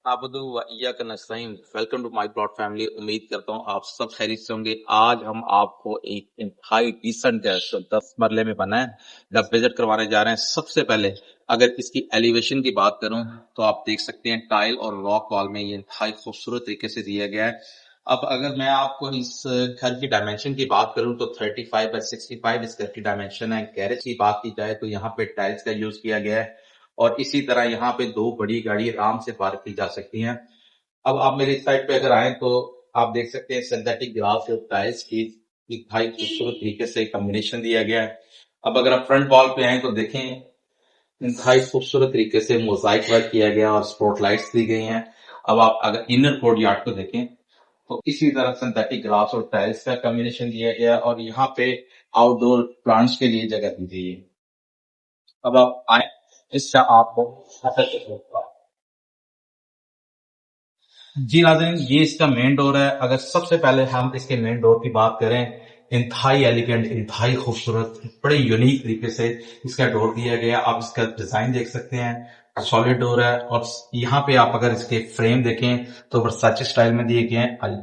आबदू व इय्याक नस्तईन। Welcome to my plot family. उम्मीद करता हूँ आप सब खैरियत से होंगे। आज हम आपको एक इंतहाई डिसेंट घर जो 10 मरले में बना है जब विजिट करवाने जा रहे हैं। सबसे पहले अगर इसकी एलिवेशन की बात करूं तो आप देख सकते हैं टाइल और रॉक वॉल में ये इंतहाई खूबसूरत तरीके से दिया गया है। अब अगर मैं आपको इस घर की डायमेंशन की बात करूं तो 35 बाय 65 इस घर की डायमेंशन है। गैरेज की बात की जाए तो यहाँ पे टाइल्स का यूज किया गया है और इसी तरह यहाँ पे 2 बड़ी गाड़ी आराम से पार्क की जा सकती हैं। अब आप मेरी साइड पे अगर आए तो आप देख सकते हैं सिंथेटिक ग्लास और टाइल्स की इंतहाई खूबसूरत तरीके से कॉम्बिनेशन दिया गया है। अब अगर आप फ्रंट वॉल पे आए तो देखें इंतहाई खूबसूरत तरीके से मोजाइक वर्क किया गया और स्पॉट लाइट्स दी गई हैं। अब आप अगर इनर कोर्टयार्ड को देखें तो इसी तरह सिंथेटिक ग्लास और टाइल्स का कॉम्बिनेशन दिया गया और यहाँ पे आउटडोर प्लांट्स के लिए जगह दी गई है। अब आप आए इससे आपको जी नाज़रीन, ये इसका मेन डोर है। अगर सबसे पहले हम इसके मेन डोर की बात करें, इंतहाई एलिगेंट, इंतहाई खूबसूरत, बड़े यूनिक तरीके से इसका डोर दिया गया। आप इसका डिजाइन देख सकते हैं, सॉलिड डोर है और यहाँ पे आप अगर इसके फ्रेम देखें तो वर्साचे स्टाइल में दिए गए हैं।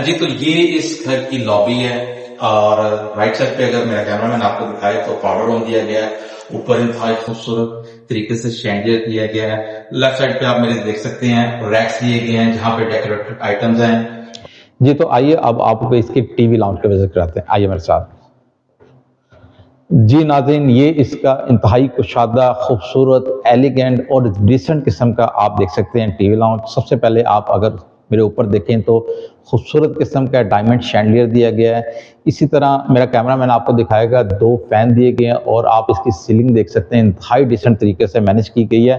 जी तो ये इस घर की लॉबी है और राइट साइड पे अगर मेरा कैमरामैन आपको दिखाए तो पाउडर रूम दिया गया है। ऊपर इंतहाई खूबसूरत तरीके से शैंडियर दिया गया है। लेफ्ट साइड पे आप मेरे देख सकते हैं रैक्स दिए गए हैं जहां पे डेकोरेटेड आइटम्स हैं। जी तो आइए अब आपको इसकी टीवी लाउंज का विजिट कराते हैं। आइए मेरे साथ। जी नाज़रीन, ये इसका इंतहाई कुशादा, खूबसूरत, एलिगेंट और डिसेंट किस्म का आप देख सकते हैं टीवी लाउंज। सबसे पहले आप अगर मेरे ऊपर देखें तो खूबसूरत किस्म का डायमंड शैंडलियर दिया गया है। इसी तरह मेरा कैमरामैन आपको दिखाएगा 2 फैन दिए गए हैं और आप इसकी सीलिंग देख सकते हैं, इंतहाई डिसेंट तरीके से मैनेज की गई है।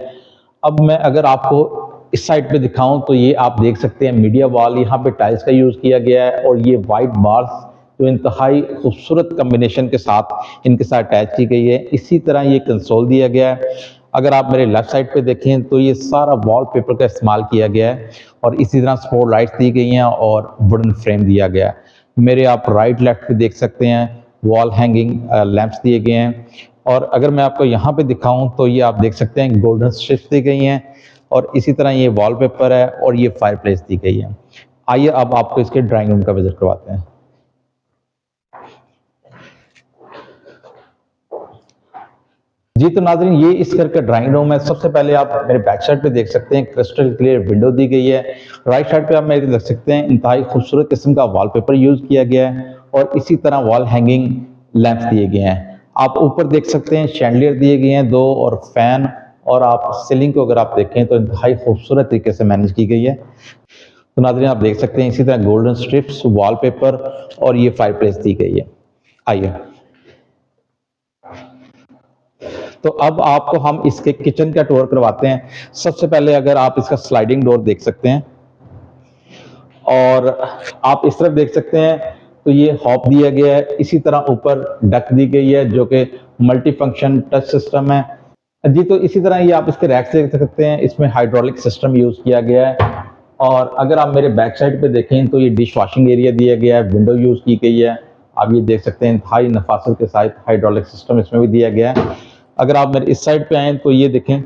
अब मैं अगर आपको इस साइड पे दिखाऊं तो ये आप देख सकते हैं मीडिया वॉल, यहाँ पे टाइल्स का यूज़ किया गया है और ये वाइट बार्स जो इंतहाई खूबसूरत कम्बिनेशन के साथ इनके साथ अटैच की गई है। इसी तरह ये कंसोल दिया गया है। अगर आप मेरे लेफ्ट साइड पे देखें तो ये सारा वॉलपेपर का इस्तेमाल किया गया है और इसी तरह स्पॉट लाइट्स दी गई हैं और वुडन फ्रेम दिया गया है। मेरे आप राइट लेफ्ट पे देख सकते हैं वॉल हैंगिंग लैंप्स दिए गए हैं और अगर मैं आपको यहाँ पे दिखाऊं तो ये आप देख सकते हैं गोल्डन स्ट्रिप्स दी गई हैं और इसी तरह ये वॉलपेपर है और ये फायरप्लेस दी गई है। आइए अब आपको इसके ड्राइंग रूम का विजिट करवाते हैं। जी तो नाज़रीन, ये इस घर का ड्राइंग रूम है। सबसे पहले आप मेरे बैक साइड पे देख सकते हैं क्रिस्टल क्लियर विंडो दी गई है। राइट साइड पे आप मेरे देख सकते हैं इंतहाई खूबसूरत किस्म का वॉलपेपर यूज किया गया है और इसी तरह वॉल हैंगिंग लैंप्स दिए गए हैं। आप ऊपर देख सकते हैं शैंडलियर दिए गए हैं 2 और फैन और आप सीलिंग को अगर आप देखें तो इंतहाई खूबसूरत तरीके से मैनेज की गई है। तो नाज़रीन आप देख सकते हैं इसी तरह गोल्डन स्ट्रिप्स, वॉलपेपर और ये फायरप्लेस दी गई है। आइए तो अब आपको हम इसके किचन का टूर करवाते हैं। सबसे पहले अगर आप इसका स्लाइडिंग डोर देख सकते हैं और आप इस तरफ देख सकते हैं तो ये हॉप दिया गया है। इसी तरह ऊपर डक दी गई है जो कि मल्टी फंक्शन टच सिस्टम है। जी तो इसी तरह ये आप इसके रैक्स देख सकते हैं, इसमें हाइड्रोलिक सिस्टम यूज किया गया है और अगर आप मेरे बैक साइड पे देखें तो ये डिश वॉशिंग एरिया दिया गया है, विंडो यूज की गई है। आप ये देख सकते हैं हाई नफासत के साथ हाइड्रोलिक सिस्टम इसमें भी दिया गया है। अगर आप मेरे इस साइड पे आए तो ये देखें,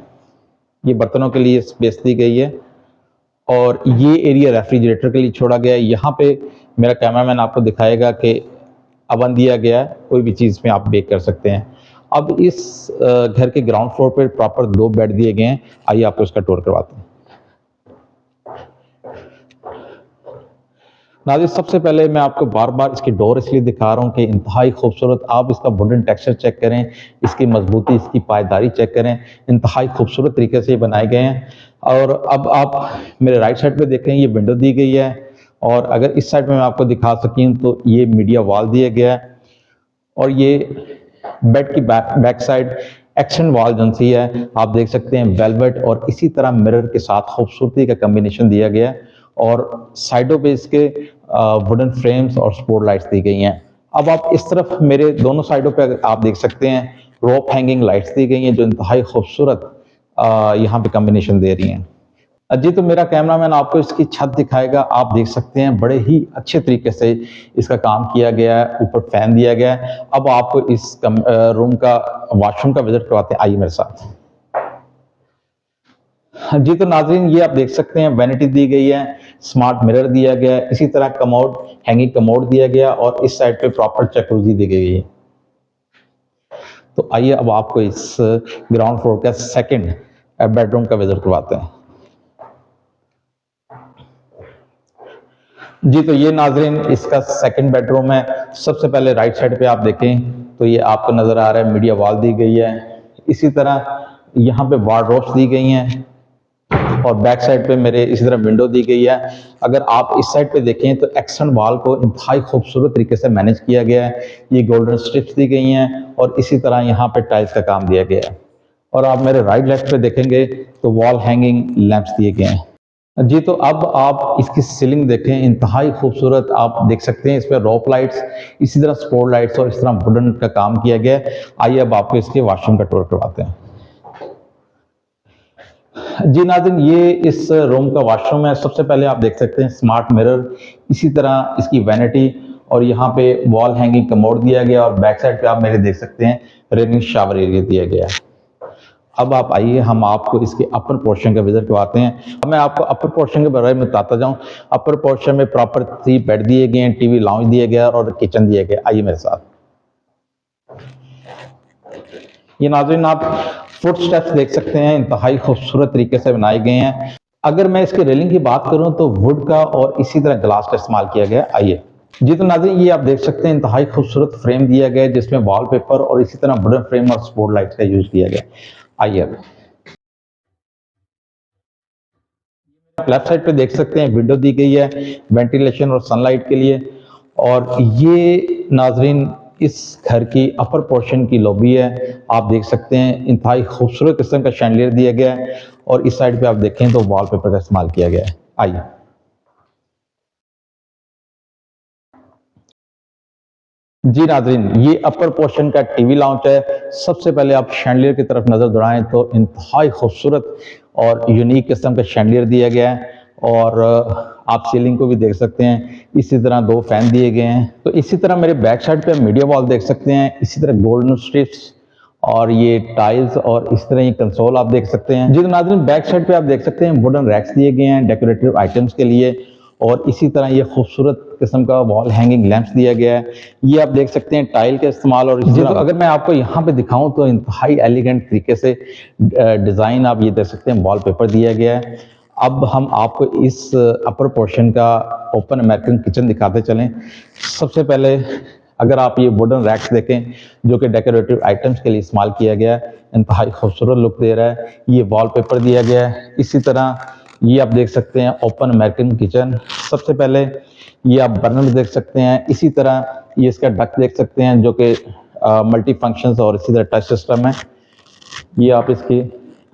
ये बर्तनों के लिए स्पेस दी गई है और ये एरिया रेफ्रिजरेटर के लिए छोड़ा गया है। यहाँ पे मेरा कैमरामैन आपको दिखाएगा कि अवन दिया गया है, कोई भी चीज़ में आप बेक कर सकते हैं। अब इस घर के ग्राउंड फ्लोर पर प्रॉपर 2 बेड दिए गए हैं। आइए आपको इसका टूर करवाते हैं। नाज़रीन सबसे पहले मैं आपको बार बार इसकी डोर इसलिए दिखा रहा हूँ कि इंतहाई खूबसूरत, आप इसका वुडन टेक्सचर चेक करें, इसकी मजबूती, इसकी पायदारी चेक करें, इंतहाई खूबसूरत तरीके से ये बनाए गए हैं। और अब आप मेरे राइट साइड पे देखें ये विंडो दी गई है और अगर इस साइड में मैं आपको दिखा सकूँ तो ये मीडिया वॉल दिया गया है और ये बेड की back side action wall agency है। आप देख सकते हैं वेलवेट और इसी तरह मिरर के साथ खूबसूरती का कम्बिनेशन दिया गया है और साइडों पे इसके वुडन फ्रेम्स और स्पॉट लाइट्स दी गई हैं। अब आप इस तरफ मेरे दोनों साइडों पे आप देख सकते हैं रोप हैंगिंग लाइट्स दी गई हैं जो इंतहाई खूबसूरत यहाँ पे कम्बिनेशन दे रही हैं। जी तो मेरा कैमरामैन आपको इसकी छत दिखाएगा। आप देख सकते हैं बड़े ही अच्छे तरीके से इसका काम किया गया है, ऊपर फैन दिया गया है। अब आपको इस रूम का वॉशरूम का विजिट करवाते हैं। आइए मेरे साथ। जी तो नाज़रीन, ये आप देख सकते हैं वैनिटी दी गई है, स्मार्ट मिरर दिया गया है, इसी तरह कमोड, हैंगिंग कमोड दिया गया और इस साइड पे प्रॉपर जकूज़ी दी गई है। तो आइए अब आपको इस ग्राउंड फ्लोर का सेकंड बेडरूम का विजिट करवाते हैं। जी तो ये नाज़रीन इसका सेकंड बेडरूम है। सबसे पहले राइट साइड पे आप देखें तो ये आपको नज़र आ रहा है मीडिया वॉल दी गई है। इसी तरह यहाँ पे वार्डरोब्स दी गई हैं और बैक साइड पे मेरे इसी तरह विंडो दी गई है। अगर आप इस साइड पे देखें तो एक्सटर्नल वॉल को इंतहाई खूबसूरत तरीके से मैनेज किया गया है। ये गोल्डन स्ट्रिप्स दी गई हैं और इसी तरह यहाँ पे टाइल्स का काम दिया गया है। और आप मेरे राइट लेफ्ट पे देखेंगे तो वॉल हैंगिंग लैंप्स दिए गए हैं। जी तो अब आप इसकी सीलिंग देखें, इंतहाई खूबसूरत आप देख सकते हैं। इसमें रोप लाइट्स, इसी तरह स्पॉट लाइट्स और इस तरह वुडन का काम किया गया है। आइए अब आपको इसके वॉशरूम का टूर करवाते हैं। जी नाज़रीन, ये इस रूम का वॉशरूम है। सबसे पहले आप देख सकते हैं स्मार्ट मिरर, इसी तरह इसकी वैनिटी और यहाँ पे वॉल हैंगिंग कमोड दिया गया और बैक साइड पे आप मेरे देख सकते हैं रेनिंग शावर एरिया दिया गया है। अब आप आइए हम आपको इसके अपर पोर्शन का विजिट करवाते हैं। अब मैं आपको अपर पोर्शन के बारे में बताता जाऊं। अपर पोर्शन में प्रॉपर 3 बेड दिए गए हैं, टीवी लाउंज दिया गया और किचन दिया गया। आइए मेरे साथ। ये नाज़रीन आप फुट स्टेप्स देख सकते हैं, इंतहाई खूबसूरत तरीके से बनाए गए हैं। अगर मैं इसकी रेलिंग की बात करूं तो वुड का और इसी तरह ग्लास का इस्तेमाल किया गया। आइए जी तो नाज़रीन, ये आप देख सकते हैं इंतहाई खूबसूरत फ्रेम दिया गया है जिसमें वॉलपेपर और इसी तरह वुडन फ्रेम और स्पॉट लाइट का यूज किया गया। आइए अब लेफ्ट साइड पे देख सकते हैं विंडो दी गई है वेंटिलेशन और सनलाइट के लिए। और ये नाजरीन इस घर की अपर पोर्शन की लॉबी है। आप देख सकते हैं इंतहाई खूबसूरत किस्म का शैंडलियर दिया गया है और इस साइड पे आप देखें तो वॉलपेपर का इस्तेमाल किया गया है। आइए जी नाजरीन, ये अपर पोर्शन का टीवी लाउंज है। सबसे पहले आप शैंडलियर की तरफ नजर दौड़ाएं तो इंतहाई खूबसूरत और यूनिक किस्म का शैंडलियर दिया गया है। और आप सीलिंग को भी देख सकते हैं, इसी तरह 2 फैन दिए गए हैं। तो इसी तरह मेरे बैक साइड पे मीडिया वॉल देख सकते हैं, इसी तरह गोल्डन स्ट्रिप्स और ये टाइल्स और इस तरह ये कंसोल आप देख सकते हैं। जी तो नाज़रीन, बैक साइड पे आप देख सकते हैं वुडन रैक्स दिए गए हैं डेकोरेटिव आइटम्स के लिए और इसी तरह ये खूबसूरत किस्म का वॉल हैंगिंग लैंप्स दिया गया है। ये आप देख सकते हैं टाइल का इस्तेमाल। और इसी तरह अगर मैं आपको यहाँ पे दिखाऊं तो इंतहाई एलिगेंट तरीके से डिज़ाइन आप ये देख सकते हैं, वॉलपेपर दिया गया है। अब हम आपको इस अपर पोर्शन का ओपन अमेरिकन किचन दिखाते चलें। सबसे पहले अगर आप ये वुडन रैक्स देखें जो कि डेकोरेटिव आइटम्स के लिए इस्तेमाल किया गया है, इंतहाई खूबसूरत लुक दे रहा है। ये वॉलपेपर दिया गया है। इसी तरह ये आप देख सकते हैं ओपन अमेरिकन किचन। सबसे पहले ये आप बर्नर देख सकते हैं, इसी तरह ये इसका डक्ट देख सकते हैं जो कि मल्टी फंक्शंस और इसी तरह टच सिस्टम है। ये आप इसकी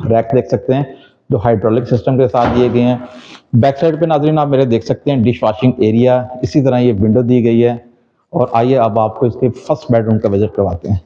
रैक देख सकते हैं जो हाइड्रोलिक सिस्टम के साथ दिए गए हैं। बैक साइड पे नाजरीन आप मेरे देख सकते हैं डिश वॉशिंग एरिया, इसी तरह ये विंडो दी गई है। और आइए अब आपको इसके फर्स्ट बेडरूम का विजिट करवाते हैं।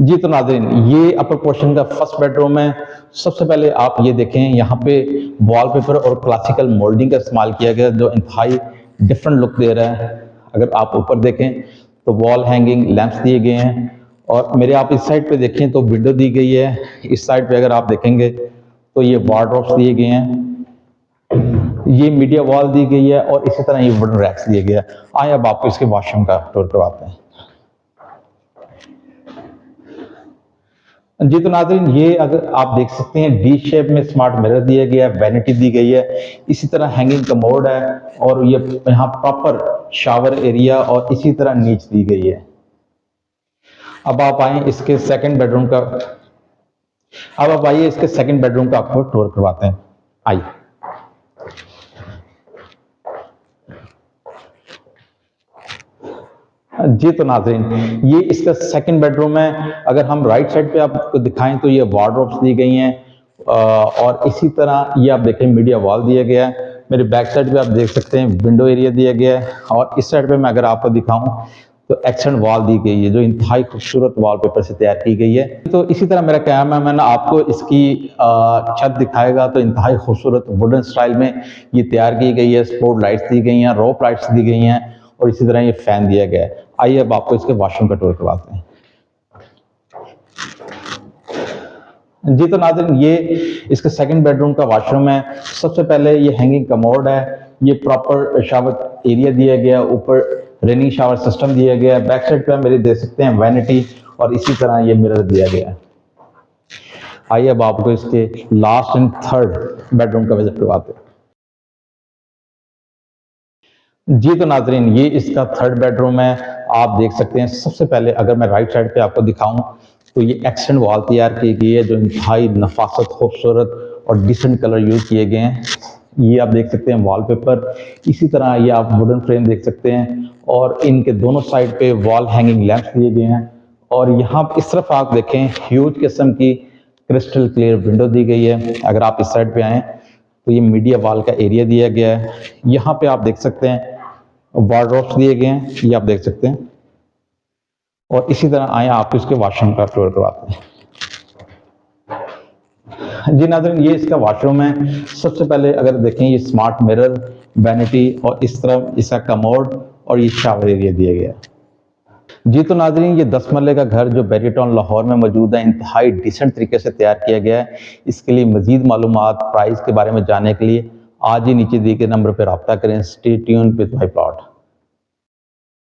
जी तो नाज़रीन, ये अपर पोर्शन का फर्स्ट बेडरूम है। सबसे पहले आप ये देखें, यहाँ पे वॉलपेपर और क्लासिकल मोल्डिंग का इस्तेमाल किया गया जो इंतहाई डिफरेंट लुक दे रहा है। अगर आप ऊपर देखें तो वॉल हैंगिंग लैंप्स दिए गए हैं और मेरे आप इस साइड पे देखें तो विंडो दी गई है। इस साइड पे अगर आप देखेंगे तो ये वार्डरोब्स दिए गए हैं, ये मीडिया वॉल दी गई है और इसी तरह ये वुडन रैक्स दिए गया है। आइए अब आपको इसके वॉशरूम का टूर करवाते हैं। जी तो नाज़रीन, ये अगर आप देख सकते हैं डी शेप में स्मार्ट मिरर दिया गया है, वैनिटी दी गई है, इसी तरह हैंगिंग कमोड है और ये यहाँ प्रॉपर शावर एरिया और इसी तरह नीच दी गई है। अब आप आए इसके सेकंड बेडरूम का, अब आप आइए इसके सेकंड बेडरूम का आपको टूर करवाते हैं। आइए जी तो नाज़रीन, ये इसका सेकंड बेडरूम है। अगर हम राइट साइड पे आपको दिखाएं तो ये वार्डरोब्स दी गई हैं और इसी तरह ये आप देखें मीडिया वॉल दिया गया है। मेरे बैक साइड पे आप देख सकते हैं विंडो एरिया दिया गया है और इस साइड पे मैं अगर आपको दिखाऊं तो एक्सटेंड वॉल दी गई है जो इंतहाई खूबसूरत वॉलपेपर से तैयार की गई है। तो इसी तरह मेरा कैमरामैन आपको इसकी छत दिखाएगा तो इंतहाई खूबसूरत वुडन स्टाइल में ये तैयार की गई है। स्पॉट लाइट्स दी गई हैं, रोप लाइट्स दी गई हैं और इसी तरह ये फैन दिया गया है। आइए अब आपको इसके वॉशरूम का टूर करवाते हैं। जी तो नाज़रीन, ये इसके सेकंड बेडरूम का वॉशरूम है। सबसे पहले ये हैंगिंग कमोड है, ये प्रॉपर शावर एरिया दिया गया, ऊपर रेनिंग शावर सिस्टम दिया गया है। बैक साइड पे मेरे देख सकते हैं वैनिटी और इसी तरह ये मिरर दिया गया है। आइए अब आपको इसके लास्ट एंड थर्ड बेडरूम का विजिट करवाते हैं। जी तो नाजरीन, ये इसका थर्ड बेडरूम है। आप देख सकते हैं, सबसे पहले अगर मैं राइट साइड पे आपको दिखाऊं तो ये एक्सटेंड वॉल तैयार की गई है जो इंतहाई नफासत, खूबसूरत और डिसेंट कलर यूज किए गए हैं। ये आप देख सकते हैं वॉलपेपर, इसी तरह ये आप वुडन फ्रेम देख सकते हैं और इनके दोनों साइड पे वॉल हैंगिंग लैंप्स दिए गए हैं। और यहाँ इस तरफ आप देखें, ह्यूज किस्म की क्रिस्टल क्लियर विंडो दी गई है। अगर आप इस साइड पे आएँ तो ये मीडिया वॉल का एरिया दिया गया है। यहाँ पे आप देख सकते हैं वार्डरोब्स दिए गए हैं, ये आप देख सकते हैं। और इसी तरह आए आपको इसके वॉशरूम का टूर करवाते हैं। जी नाज़रीन, ये इसका वॉशरूम है। सबसे पहले अगर देखें, ये स्मार्ट मिरर, वैनिटी और इस तरह इसका कमोड और ये शावर एरिया दिया गया है। जी तो नाज़रीन, ये 10 मरले का घर जो बैरी टाउन लाहौर में मौजूद है, इंतहाई डिसेंट तरीके से तैयार किया गया है। इसके लिए मजीद मालूमात, प्राइस के बारे में जानने के लिए आज ही नीचे दिए गए नंबर पर रब्ता करें। Stay tuned with my plot.